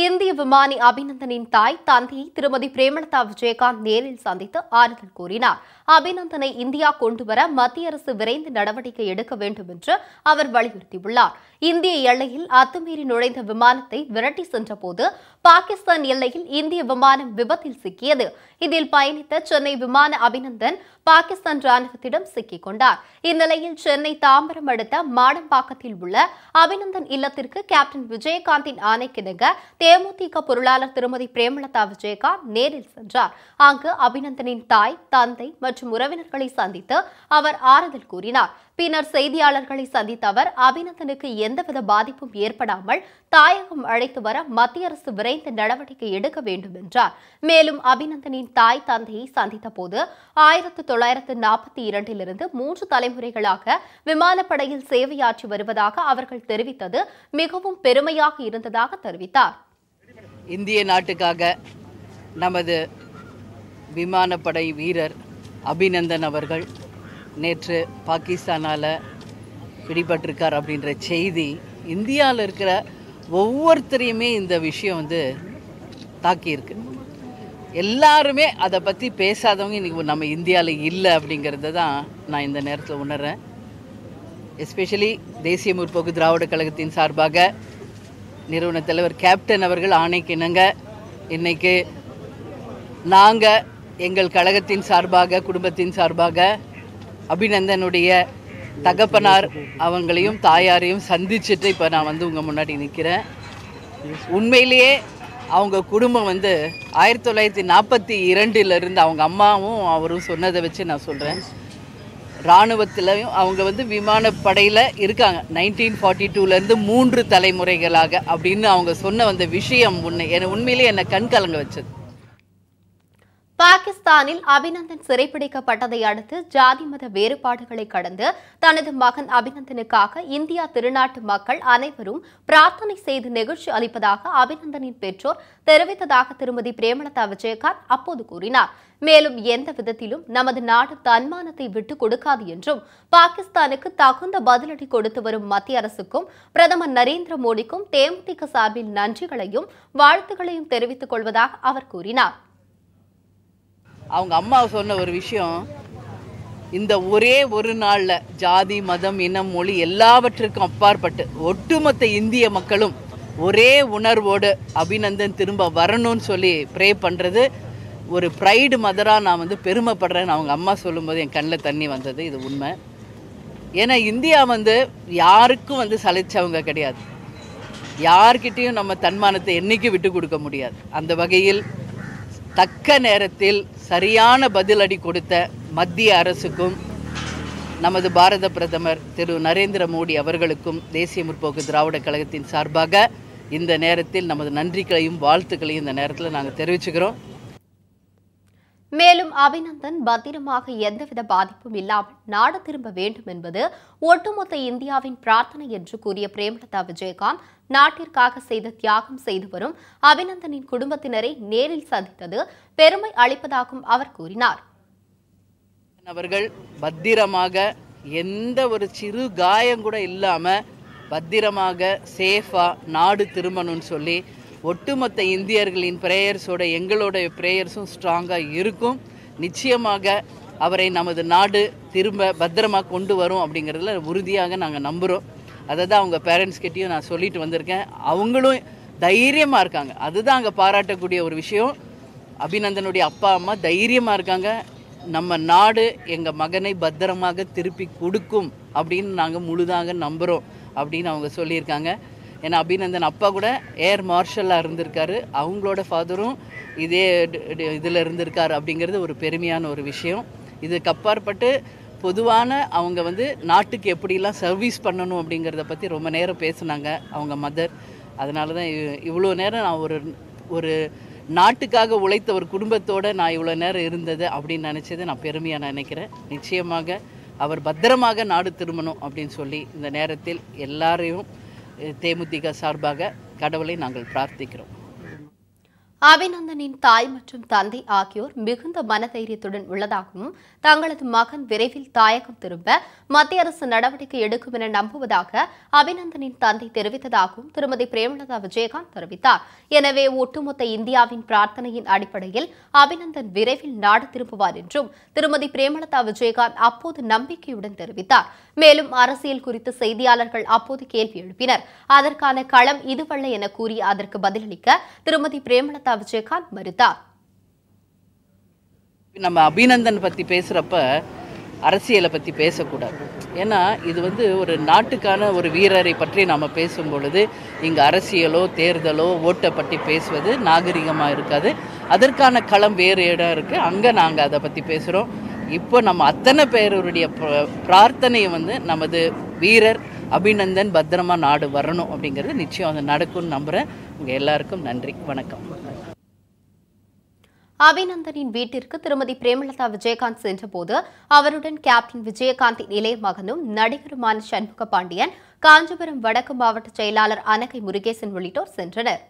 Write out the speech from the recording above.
இந்திய விமானி அபிநந்தனின் தாய் தந்தையை திருமதி பிரேமலதா விஜயகாந்த் நேரில் சந்தித்து ஆறுதல் கூறினார். அபிநந்தனை இந்தியா கொண்டுவர மத்திய அரசு விரைந்து நடவடிக்கை எடுக்க வேண்டும் என்று அவர் வலியுறுத்தியுள்ளார். இந்திய எல்லையில் அத்துமீறி நுழைந்த விமானத்தை விரட்டி சென்றபோது பாகிஸ்தான் எல்லையில் இந்திய விமானம் விபத்தில் சிக்கியது. இதில் பயணித்த சென்னை விமான அபிநந்தன் பாகிஸ்தான் ராணுவத்திடம் சிக்கிக் கொண்டார். இந்நிலையில் சென்னை தாம்பரம் அடுத்த மாடம்பாக்கத்தில் உள்ள அபிநந்தன் இல்லத்திற்கு கேப்டன் விஜயகாந்தின் ஆணைக்கிணங்க தேமுதிக பொருளாளர் திருமதி பிரேமலதா விஜயகாந்த் நேரில் சென்றார். அங்கு அபிநந்தனின் தாய், தந்தை மற்றும் உறவினர்களை சந்தித்து அவர் ஆறுதல் கூறினார். பின்னர் செய்தியாளர்களை சந்தித்த அவர் அபிநந்தனுக்கு எந்தவித பாதிப்பும் ஏற்படாமல் தாயகம் அழைத்து வர மத்திய அரசு விரைந்து நடவடிக்கை எடுக்க வேண்டும் என்றார். மேலும் அபிநந்தனின் தாய், தந்தையை சந்தித்த போது 1942 3 தலைமுறைகளாக விமானப்படையில் சேவையாற்றி வருவதாக அவர்கள் தெரிவித்தது மிகவும் பெருமையாக இருந்ததாக தெரிவித்தார். இந்திய நாட்டுக்காக நமது விமானப்படை வீரர் அபிநந்தன் அவர்கள் நேற்று பாகிஸ்தானால் பிடிபட்டிருக்கார் அப்படின்ற செய்தி இந்தியாவில் இருக்கிற ஒவ்வொருத்தரையுமே இந்த விஷயம் தாக்கியிருக்கு. எல்லாருமே அதை பற்றி பேசாதவங்க இன்றைக்கி நம்ம இந்தியாவில் இல்லை அப்படிங்கிறத தான் நான் இந்த நேரத்தில் உணர்றேன். எஸ்பெஷலி தேசிய முற்போக்கு திராவிட கழகத்தின் சார்பாக நிறுவன தலைவர் கேப்டன் அவர்கள் ஆணைக்கிணங்க இன்றைக்கு நாங்கள் எங்கள் கழகத்தின் சார்பாக, குடும்பத்தின் சார்பாக அபிநந்தனுடைய தகப்பனார் அவங்களையும் தாயாரையும் சந்திச்சுட்டு இப்போ நான் உங்கள் முன்னாடி நிற்கிறேன். உண்மையிலேயே அவங்க குடும்பம் 1942 அவங்க அம்மாவும் அவரும் சொன்னதை வச்சு நான் சொல்கிறேன். இராணுவத்திலையும் அவங்க விமானப்படையில் இருக்காங்க. 1942 3 தலைமுறைகளாக அப்படின்னு அவங்க சொன்ன விஷயம் உண்மையிலேயே என்னை கண்கலங்க வச்சது. பாகிஸ்தானில் அபிநந்தன் சிறைப்பிடிக்கப்பட்டதை அடுத்து ஜாதி மத வேறுபாடுகளை கடந்து தனது மகன் அபிநந்தனுக்காக இந்தியா திருநாட்டு மக்கள் அனைவரும் பிரார்த்தனை செய்து நெகிழ்ச்சி அளிப்பதாக அபிநந்தனின் பெற்றோர் தெரிவித்ததாக திருமதி பிரேமலதா விஜயகாந்த் அப்போது கூறினார். மேலும் எந்த விதத்திலும் நமது நாடு தன்மானத்தை விட்டுக் கொடுக்காது என்றும் பாகிஸ்தானுக்கு தகுந்த பதிலடி கொடுத்து வரும் மத்திய அரசுக்கும் பிரதமர் நரேந்திர மோடிக்கும் தேமுதிக சார்பில் நன்றிகளையும் வாழ்த்துக்களையும் தெரிவித்துக் கொள்வதாக அவர் கூறினார். அவங்க அம்மா சொன்ன ஒரு விஷயம், இந்த ஒரே ஒரு நாளில் ஜாதி, மதம், இனம், மொழி எல்லாவற்றிற்கும் அப்பாற்பட்டு ஒட்டுமொத்த இந்திய மக்களும் ஒரே உணர்வோடு அபிநந்தன் திரும்ப வரணும்னு சொல்லி ப்ரே பண்ணுறது ஒரு ப்ரைடு மதராக நான் பெருமைப்படுறேன்னு அவங்க அம்மா சொல்லும்போது என் கண்ணில் தண்ணி வந்தது. இது உண்மை. ஏன்னா இந்தியா யாருக்கும் சளைச்சவங்க கிடையாது. யார்கிட்டையும் நம்ம தன்மானத்தை என்றைக்கும் விட்டு கொடுக்க முடியாது. அந்த வகையில் தக்க நேரத்தில் சரியான பதிலடி கொடுத்த மத்திய அரசுக்கும் நமது பாரத பிரதமர் திரு நரேந்திர மோடி அவர்களுக்கும் தேசிய முற்போக்கு திராவிட கழகத்தின் சார்பாக இந்த நேரத்தில் நமது நன்றிகளையும் வாழ்த்துக்களையும் இந்த நேரத்தில் நாங்கள் தெரிவிச்சுக்கிறோம். மேலும் அபிநந்தன் பத்திரமாக எந்தவித பாதிப்பும் இல்லாமல் நாடு திரும்ப வேண்டும் என்பது ஒட்டுமொத்த இந்தியாவின் பிரார்த்தனை என்று கூறிய பிரேமலதா விஜயகாந்த் நாட்டிற்காக செய்த தியாகம் செய்து வரும் அபிநந்தனின் குடும்பத்தினரை நேரில் சந்தித்தது பெருமை அளிப்பதாகவும் அவர் கூறினார். அவர்கள் பத்திரமாக எந்த ஒரு சிறு காயம் கூட இல்லாமல் பத்திரமாக சேஃபா நாடு திரும்பணும்னு சொல்லி ஒட்டுமொத்த இந்தியர்களின் பிரேயர்ஸோட எங்களோட பிரேயர்ஸும் ஸ்ட்ராங்காக இருக்கும். நிச்சயமாக அவரை நமது நாடு திரும்ப பத்திரமாக கொண்டு வரும் அப்படிங்கிறதுல உறுதியாக நாங்கள் நம்புகிறோம். அதை தான் அவங்க பேரண்ட்ஸ்கிட்டையும் நான் சொல்லிட்டு வந்திருக்கேன். அவங்களும் தைரியமாக இருக்காங்க. அதுதான் அங்கே பாராட்டக்கூடிய ஒரு விஷயம். அபிநந்தனுடைய அப்பா அம்மா தைரியமாக இருக்காங்க. நம்ம நாடு எங்கள் மகனை பத்திரமாக திருப்பி கொடுக்கும் அப்படின்னு நாங்கள் முழுதாக நம்புகிறோம் அப்படின்னு அவங்க சொல்லியிருக்காங்க. ஏன்னா அபிநந்தன் அப்பா கூட ஏர் மார்ஷலாக இருந்திருக்காரு. அவங்களோட ஃபாதரும் இதே இதில் இருந்திருக்காரு அப்படிங்கிறது ஒரு பெருமையான ஒரு விஷயம். இதுக்கு அப்பாற்பட்டு பொதுவான அவங்க நாட்டுக்கு எப்படிலாம் சர்வீஸ் பண்ணணும் அப்படிங்கிறத பற்றி ரொம்ப நேரம் பேசுனாங்க அவங்க மதர். அதனால தான் இவ்வளோ நேரம் நான் ஒரு நாட்டுக்காக உழைத்த ஒரு குடும்பத்தோடு நான் இவ்வளோ நேரம் இருந்தது அப்படின்னு நினச்சது நான் பெருமையாக நினைக்கிறேன். நிச்சயமாக அவர் பத்திரமாக நாடு திரும்பணும் அப்படின்னு சொல்லி இந்த நேரத்தில் எல்லாரையும் தேமுதிக சார்பாக கடவுளை நாங்கள் பிரார்த்திக்கிறோம். அபிநந்தனின் தாய் மற்றும் தந்தை ஆகியோர் மிகுந்த மனதைரியத்துடன் உள்ளதாகவும் தங்களது மகன் விரைவில் தாயகம் திரும்ப மத்திய அரசு நடவடிக்கை எடுக்கும் என நம்புவதாக அபிநந்தனின் தந்தை தெரிவித்ததாகவும் திருமதி பிரேமலதா விஜயகாந்த் தெரிவித்தார். எனவே ஒட்டுமொத்த இந்தியாவின் பிரார்த்தனையின் அடிப்படையில் அபிநந்தன் விரைவில் நாடு திரும்புவார் என்றும் திருமதி பிரேமலதா விஜயகாந்த் அப்போது நம்பிக்கையுடன் தெரிவித்தார். மேலும் அரசியல் குறித்து செய்தியாளர்கள் அப்போது கேள்வி எழுப்பினர். அதற்கான களம் இதுவல்ல என கூறி அதற்கு பதிலளிக்க திருமதி பிரேமலதா விஜயகாந்த் மறுத்தார். நம்ம அபிநந்தன் பத்தி பேசுறப்ப அரசியலை பத்தி பேசக்கூடாது. ஏன்னா இது ஒரு நாட்டுக்கான ஒரு வீரரை பற்றி நாம பேசும் பொழுது இங்க அரசியலோ தேர்தலோ ஓட்டை பற்றி பேசுவது நாகரிகமா இருக்காது. அதற்கான களம் வேறு இடம் இருக்கு, அங்க நாங்க அதை பத்தி பேசுறோம். இப்போ நம்ம அத்தனை பேருடைய பிரார்த்தனையை நமது வீரர் அபிநந்தன் பத்திரமா நாடு வரணும் அப்படிங்கிறது நிச்சயம் அது நடக்கும்னு நம்புறேன். உங்க எல்லாருக்கும் நன்றி, வணக்கம். அபிநந்தனின் வீட்டிற்கு திருமதி பிரேமலதா விஜயகாந்த் சென்றபோது அவருடன் கேப்டன் விஜயகாந்தின் இளைய மகனும் நடிகருமான சண்முக பாண்டியன், காஞ்சிபுரம் வடக்கு மாவட்ட செயலாளர் அனகை முருகேசன் உள்ளிட்டோர் சென்றனர்.